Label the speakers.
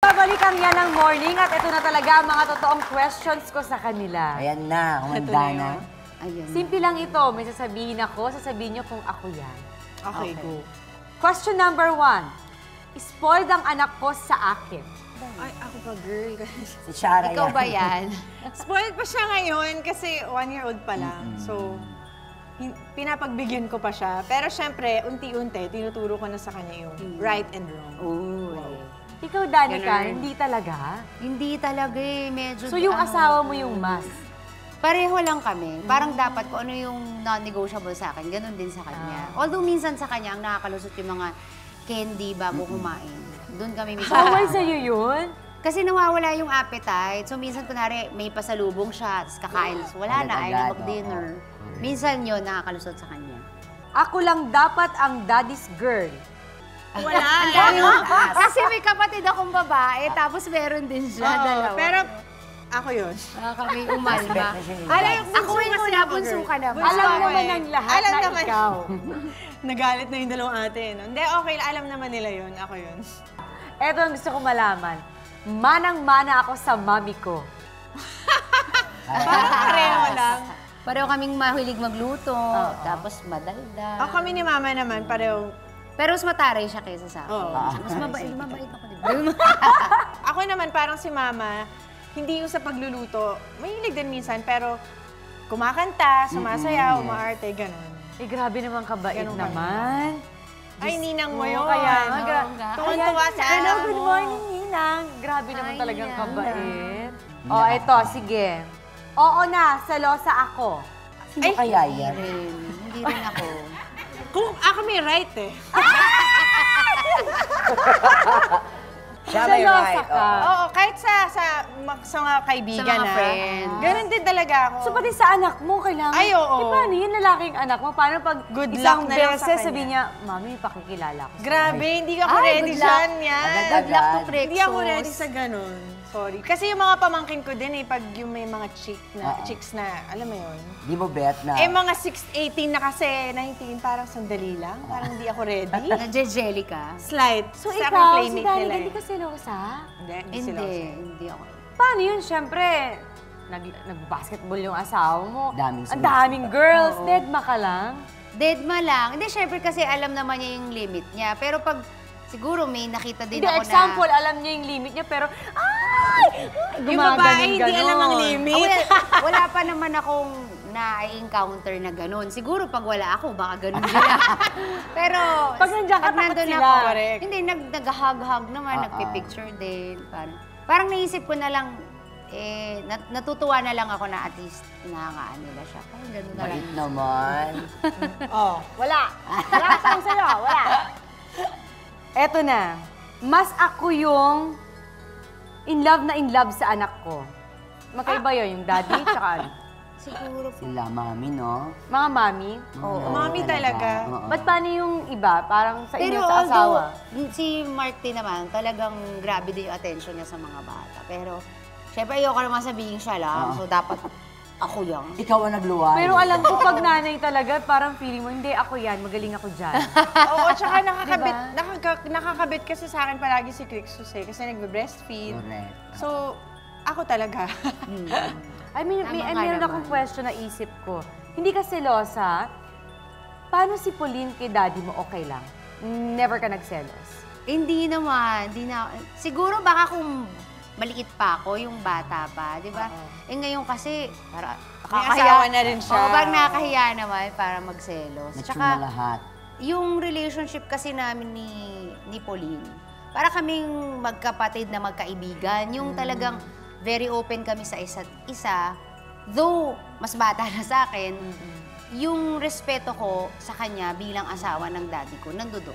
Speaker 1: Nagbabalik ang yan ng morning at ito na talaga ang mga totoong questions ko sa kanila.
Speaker 2: Ayan na, kumanda na.
Speaker 3: Ayun.
Speaker 1: Simple lang ito. May sasabihin ako, sasabihin niyo kung ako yan.
Speaker 4: Okay, go.
Speaker 1: Question number 1. Spoiled ang anak ko sa akin.
Speaker 4: Ay, ako pa, girl.
Speaker 2: Si Shara
Speaker 3: Ikaw
Speaker 2: yan.
Speaker 3: ba yan?
Speaker 4: Spoiled pa siya ngayon kasi 1-year-old pa lang. So, pinapagbigyan ko pa siya. Pero syempre, unti-unti, tinuturo ko na sa kanya yung right and wrong.
Speaker 3: Uy.
Speaker 1: Ikaw, Danica,
Speaker 3: Ganun.
Speaker 1: hindi talaga?
Speaker 3: Hindi talaga eh. Medyo...
Speaker 1: So, yung asawa mo yung mas?
Speaker 3: Pareho lang kami. Parang dapat kung ano yung non-negotiable sa akin, ganun din sa kanya. Although minsan sa kanya, ang nakakalusot yung mga candy bago kumain. Doon kami minsan.
Speaker 1: Bawal sa'yo yun?
Speaker 3: Kasi nawawala yung appetite. So minsan, kunwari, may pasalubong siya, tapos kakain. So, wala na, ayaw na mag-dinner. Minsan yun, nakakalusot sa kanya.
Speaker 1: Ako lang dapat ang daddy's girl.
Speaker 4: Wala.
Speaker 3: Kasi may kapatid akong babae, tapos meron din siya, dalawa.
Speaker 4: Pero, ako yun.
Speaker 3: kami umalma. Ako rin muna, bunso ka naman.
Speaker 1: Alam naman ng lahat
Speaker 4: Alam
Speaker 1: na
Speaker 4: naman.
Speaker 1: ikaw.
Speaker 4: Nagalit na yung dalawang ate. No? Hindi, okay. Alam naman nila yun. Ako yun.
Speaker 1: Eto ang gusto ko malaman. Manang-mana ako sa mami ko.
Speaker 4: Parang pareho lang.
Speaker 3: Pareho kaming mahilig magluto, tapos madalda.
Speaker 4: Ako kami ni mama naman, pareho.
Speaker 3: Pero mas mataray siya kaysa sa akin.
Speaker 4: Oo.
Speaker 3: Mas mabait ako, di ba?
Speaker 4: Ako naman, parang si mama, hindi yung sa pagluluto. Mahilig din minsan, pero kumakanta, sumasayaw, umaarte, gano'n.
Speaker 1: Eh, grabe naman kabait
Speaker 4: Ganun
Speaker 1: naman.
Speaker 4: Ay, ninang mo
Speaker 1: Oo,
Speaker 4: yun.
Speaker 1: kaya
Speaker 3: Oo
Speaker 1: nga.
Speaker 3: nga.
Speaker 4: Tuwan-tuwa sa
Speaker 1: Hello,
Speaker 4: anak
Speaker 1: good
Speaker 4: mo.
Speaker 1: morning, Ninang. Grabe naman
Speaker 3: Hi,
Speaker 1: talagang
Speaker 3: Ninang.
Speaker 1: kabait. Oh, eto, sige. Oo na, selosa ako.
Speaker 2: Sino kaya yan?
Speaker 3: Hindi rin ako.
Speaker 4: Kung ako may right eh.
Speaker 2: Siya may
Speaker 1: Selosa
Speaker 2: right.
Speaker 1: ka.
Speaker 2: oo.
Speaker 4: Oo, kahit sa mga kaibigan
Speaker 3: Sa mga
Speaker 4: na.
Speaker 3: friends.
Speaker 4: Ganun din talaga ako.
Speaker 1: So, pati sa anak mo, kailangan...
Speaker 4: Ay, oo.
Speaker 1: Eh, paano yun, lalaking anak mo? Paano pag
Speaker 4: Good
Speaker 1: isang
Speaker 4: luck na lang sa
Speaker 1: beses
Speaker 4: kanya.
Speaker 1: sabi niya, Mami, pakikilala ko.
Speaker 4: Grabe, hindi ako
Speaker 3: Ay,
Speaker 4: ready
Speaker 3: good luck.
Speaker 4: dyan yan.
Speaker 3: Good luck to Prexos.
Speaker 4: Hindi ako ready sa ganun. Sorry. Kasi yung mga pamangkin ko din pag yung may mga chicks na, alam mo yun?
Speaker 2: Di mo bet na.
Speaker 4: Eh, mga 18 na kasi, 19, parang sandali lang. Parang hindi ako ready.
Speaker 3: Nagje-jelly ka?
Speaker 4: Slight.
Speaker 1: So,
Speaker 4: Sa
Speaker 1: ikaw,
Speaker 4: playmate
Speaker 1: si
Speaker 4: nila
Speaker 1: Danica,
Speaker 4: eh.
Speaker 1: hindi ka selosa?
Speaker 4: Hindi sila.
Speaker 3: Hindi ako.
Speaker 1: Paano yun? Siyempre, nag-basketball yung asawa mo.
Speaker 2: Daming
Speaker 1: Ang daming girls. Deadma ka lang.
Speaker 3: Deadma lang. Hindi, syempre kasi alam naman niya yung limit niya. Pero pag siguro may nakita din
Speaker 1: Hindi,
Speaker 3: ako
Speaker 1: example,
Speaker 3: na...
Speaker 1: alam niya yung limit niya, pero, ay!
Speaker 4: Yung babae, hindi alam ang limit.
Speaker 3: Wala pa naman akong na-encounter na ganun. Siguro pag wala ako, baka ganun din. Pero
Speaker 1: Pag nandiyan ka, takot
Speaker 3: nandun
Speaker 1: sila.
Speaker 3: ako,
Speaker 4: Correct.
Speaker 3: hindi, nag-hug-hug naman, nagpipicture din. Parang naisip ko na lang, natutuwa na lang ako na at least nangangaan nila siya. Parang ganun na lang.
Speaker 2: Bait naman.
Speaker 4: Oh.
Speaker 1: wala. Wala ka sa'yo sa'yo, wala. Eto na. Mas ako yung in love sa anak ko. Magkaiba yun, yung daddy, tsaka ano.
Speaker 3: Siguro po.
Speaker 2: Sila, mami, no?
Speaker 1: Mga mami.
Speaker 3: Oo.
Speaker 4: Mami talaga.
Speaker 2: Oo.
Speaker 1: Ba't paano yung iba? Parang sa inyo,
Speaker 3: Pero
Speaker 1: sa asawa?
Speaker 3: si Marty naman, talagang grabe din yung attention niya sa mga bata. Pero, syempre, ayoko naman sabihin siya lang. So, dapat ako yan.
Speaker 2: Ikaw ang nagluwal.
Speaker 1: Pero alam ko, pag nanay talaga, parang feeling mo, hindi ako yan, magaling ako dyan.
Speaker 4: Oo, tsaka nakakabit,
Speaker 1: Diba?
Speaker 4: nakakabit kasi sa akin palagi si Crixus eh, kasi nagbe-breastfeed.
Speaker 2: Correct.
Speaker 4: So, ako talaga.
Speaker 1: I mean,
Speaker 3: Tama ka
Speaker 1: meron
Speaker 3: naman.
Speaker 1: akong question na isip ko. Hindi ka selosa, paano si Pauline kay daddy mo okay lang? Never ka nagselos?
Speaker 3: Hindi naman, hindi na. Siguro baka kung maliit pa ako, yung bata pa, di ba? Eh ngayon kasi, para
Speaker 4: May asawa na rin siya.
Speaker 3: Oo, parang nakakahiya naman para magselos.
Speaker 2: Mature na lahat.
Speaker 3: Yung relationship kasi namin ni Pauline, para kaming magkapatid na magkaibigan, yung talagang very open kami sa isa't isa. Though, mas bata na sa akin, yung respeto ko sa kanya bilang asawa ng daddy ko, nandoon.